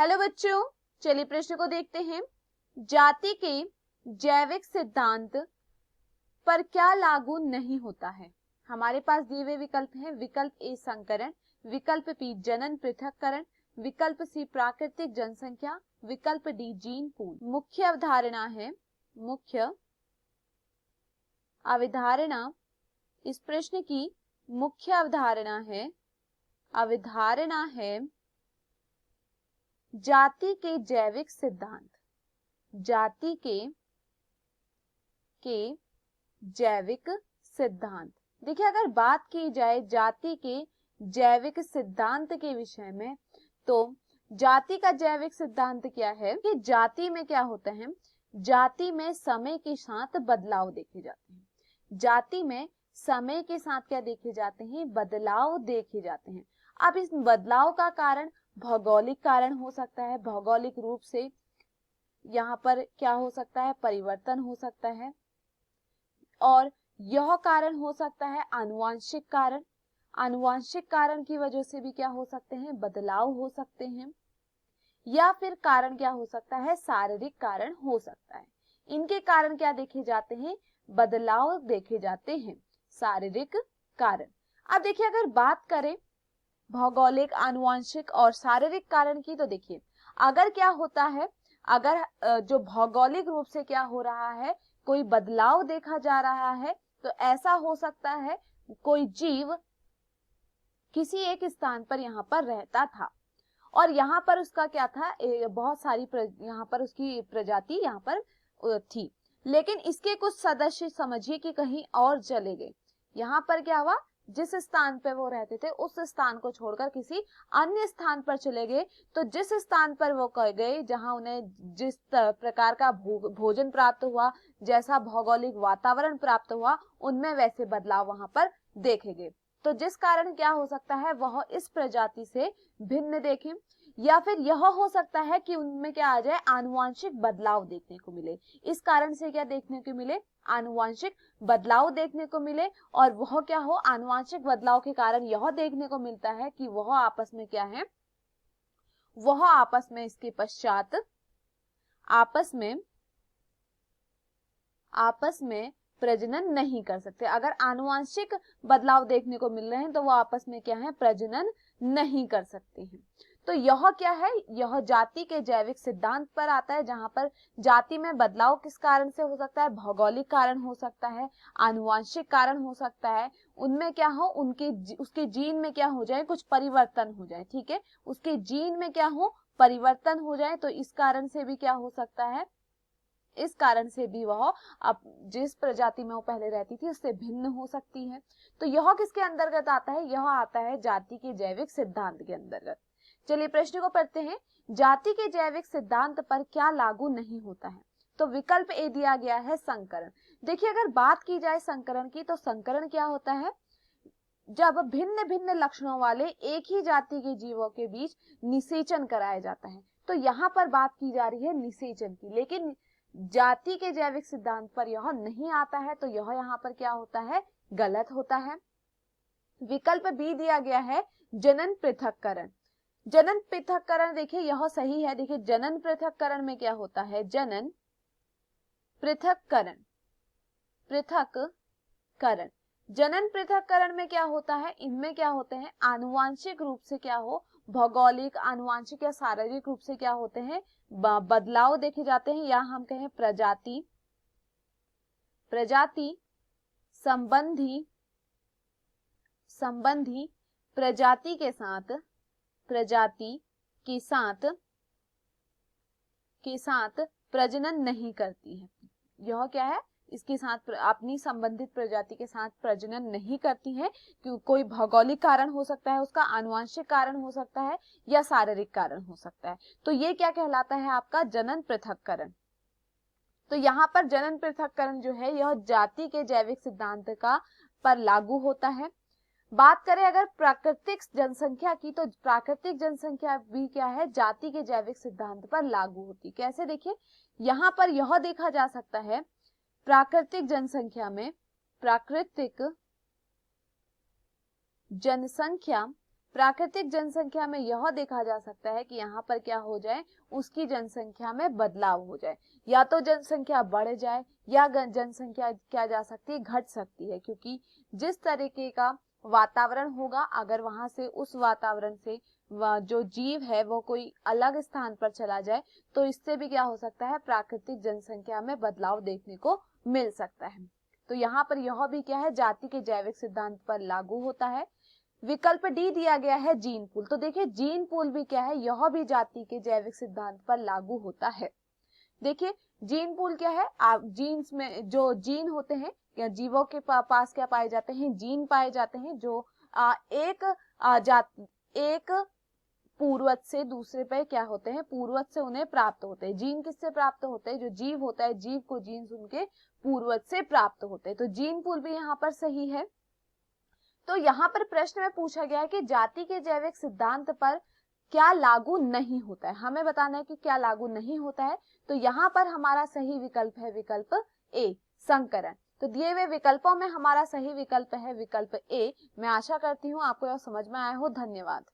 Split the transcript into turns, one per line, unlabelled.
Hello बच्चों, चलिए प्रश्न को देखते हैं। जाति के जैविक सिद्धांत पर क्या लागू नहीं होता है? हमारे पास दिए हुए विकल्प हैं। विकल्प ए संकरण, विकल्प बी जनन पृथक्करण, विकल्प सी प्राकृतिक जनसंख्या, विकल्प डी जीन पूल। मुख्य अवधारणा है, मुख्य अवधारणा, इस प्रश्न की मुख्य अवधारणा है जाति के जैविक सिद्धांत। जाति के जैविक सिद्धांत। देखिए, अगर बात की जाए जाति के जैविक सिद्धांत के विषय में, तो जाति का जैविक सिद्धांत क्या है कि जाति में क्या होता है, जाति में समय के साथ बदलाव देखे जाते हैं। जाति में समय के साथ क्या देखे जाते हैं, बदलाव देखे जाते हैं। अब इस बदलाव का कारण भौगोलिक कारण हो सकता है, भौगोलिक रूप से यहाँ पर क्या हो सकता है, परिवर्तन हो सकता है, और यह कारण हो सकता है आनुवंशिक कारण। आनुवंशिक कारण की वजह से भी क्या हो सकते हैं, बदलाव हो सकते हैं, या फिर कारण क्या हो सकता है, शारीरिक कारण हो सकता है। इनके कारण क्या देखे जाते हैं, बदलाव देखे जाते हैं, शारीरिक कारण। अब देखिए, अगर बात करें भौगोलिक, आनुवंशिक और शारीरिक कारण की, तो देखिए अगर क्या होता है, अगर जो भौगोलिक रूप से क्या हो रहा है, कोई बदलाव देखा जा रहा है, तो ऐसा हो सकता है कोई जीव किसी एक स्थान पर यहाँ पर रहता था और यहाँ पर उसका क्या था, बहुत सारी यहाँ पर उसकी प्रजाति यहाँ पर थी, लेकिन इसके कुछ सदस्य समझिए कि कहीं और चले गए। यहाँ पर क्या हुआ, जिस स्थान पर वो रहते थे उस स्थान को छोड़कर किसी अन्य स्थान पर चले गए। तो जिस स्थान पर वो गए, जहां उन्हें जिस प्रकार का भोजन प्राप्त हुआ, जैसा भौगोलिक वातावरण प्राप्त हुआ, उनमें वैसे बदलाव वहां पर देखे गए। तो जिस कारण क्या हो सकता है, वह इस प्रजाति से भिन्न देखें, या फिर यह हो सकता है कि उनमें क्या आ जाए, आनुवंशिक बदलाव देखने को मिले। इस कारण से क्या देखने को मिले, आनुवंशिक बदलाव देखने को मिले। और वह क्या हो, आनुवंशिक बदलाव के कारण यह देखने को मिलता है कि वह आपस में क्या है, वह आपस में इसके पश्चात आपस में प्रजनन नहीं कर सकते। अगर आनुवंशिक बदलाव देखने को मिल रहे हैं तो वो आपस में क्या है, प्रजनन नहीं कर सकते हैं। तो यह क्या है, यह जाति के जैविक सिद्धांत पर आता है, जहां पर जाति में बदलाव किस कारण से हो सकता है, भौगोलिक कारण हो सकता है, आनुवंशिक कारण हो सकता है, उनमें क्या हो, उसके जीन में क्या हो जाए, कुछ परिवर्तन हो जाए। ठीक है, उसके जीन में क्या हो, परिवर्तन हो जाए। तो इस कारण से भी क्या हो सकता है, इस कारण से भी वह अब जिस प्रजाति में वो पहले रहती थी उससे भिन्न हो सकती है। तो यह किसके अंतर्गत आता है, यह आता है जाति के जैविक सिद्धांत के अंतर्गत। चलिए प्रश्न को पढ़ते हैं। जाति के जैविक सिद्धांत पर क्या लागू नहीं होता है? तो विकल्प ए दिया गया है संकरण। देखिए, अगर बात की जाए संकरण की, तो संकरण क्या होता है, जब भिन्न भिन्न लक्षणों वाले एक ही जाति के जीवों के बीच निषेचन कराया जाता है। तो यहाँ पर बात की जा रही है निषेचन की, लेकिन जाति के जैविक सिद्धांत पर यह नहीं आता है। तो यह यहाँ पर क्या होता है, गलत होता है। विकल्प बी दिया गया है जनन पृथक्करण। जनन पृथक्करण, देखिए यह सही है। देखिए, जनन पृथक्करण में क्या होता है, जनन पृथक्करण, जनन पृथक्करण में क्या होता है, इनमें क्या होते हैं, आनुवांशिक रूप से क्या हो, भौगोलिक, आनुवांशिक या शारीरिक रूप से क्या होते हैं, बदलाव देखे जाते हैं, या हम कहें प्रजाति संबंधी प्रजाति के साथ प्रजनन नहीं करती है। यह क्या है, इसके साथ अपनी संबंधित प्रजाति के साथ प्रजनन नहीं करती है। कोई भौगोलिक कारण हो सकता है, उसका आनुवंशिक कारण हो सकता है, या शारीरिक कारण हो सकता है। तो ये क्या कहलाता है, आपका जनन पृथक्करण। तो यहाँ पर जनन पृथक्करण जो है, यह जाति के जैविक सिद्धांत का पर लागू होता है। बात करें अगर प्राकृतिक जनसंख्या की, तो प्राकृतिक जनसंख्या भी क्या है, जाति के जैविक सिद्धांत पर लागू होती। कैसे, देखिए यहाँ पर यह देखा जा सकता है, प्राकृतिक जनसंख्या में, प्राकृतिक जनसंख्या प्राकृतिक जनसंख्या में यह देखा जा सकता है कि यहाँ पर क्या हो जाए, उसकी जनसंख्या में बदलाव हो जाए, या तो जनसंख्या बढ़ जाए या जनसंख्या क्या जा सकती है, घट सकती है, क्योंकि जिस तरीके का वातावरण होगा, अगर वहां से उस वातावरण से जो जीव है वो कोई अलग स्थान पर चला जाए तो इससे भी क्या हो सकता है, प्राकृतिक जनसंख्या में बदलाव देखने को मिल सकता है। तो यहाँ पर यह भी क्या है, जाति के जैविक सिद्धांत पर लागू होता है। विकल्प डी दिया गया है जीन पूल, तो देखिए जीन पूल भी क्या है, यह भी जाति के जैविक सिद्धांत पर लागू होता है। देखिए जीन पूल क्या है, आप जीन्स में जो जीन होते हैं या जीवों के पास क्या पाए जाते हैं, जीन पाए जाते हैं जो एक पूर्वज से दूसरे पे क्या होते हैं, पूर्वज से उन्हें प्राप्त होते हैं। जीन किससे प्राप्त होते हैं, जो जीव होता है, जीव को जीन उनके पूर्वज से प्राप्त होते हैं। तो जीन पूल भी यहाँ पर सही है। तो यहाँ पर प्रश्न में पूछा गया है कि जाति के जैविक सिद्धांत पर क्या लागू नहीं होता है, हमें बताना है कि क्या लागू नहीं होता है। तो यहाँ पर हमारा सही विकल्प है विकल्प ए, संकरण। तो दिए हुए विकल्पों में हमारा सही विकल्प है विकल्प ए। मैं आशा करती हूँ आपको यह समझ में आया हो। धन्यवाद।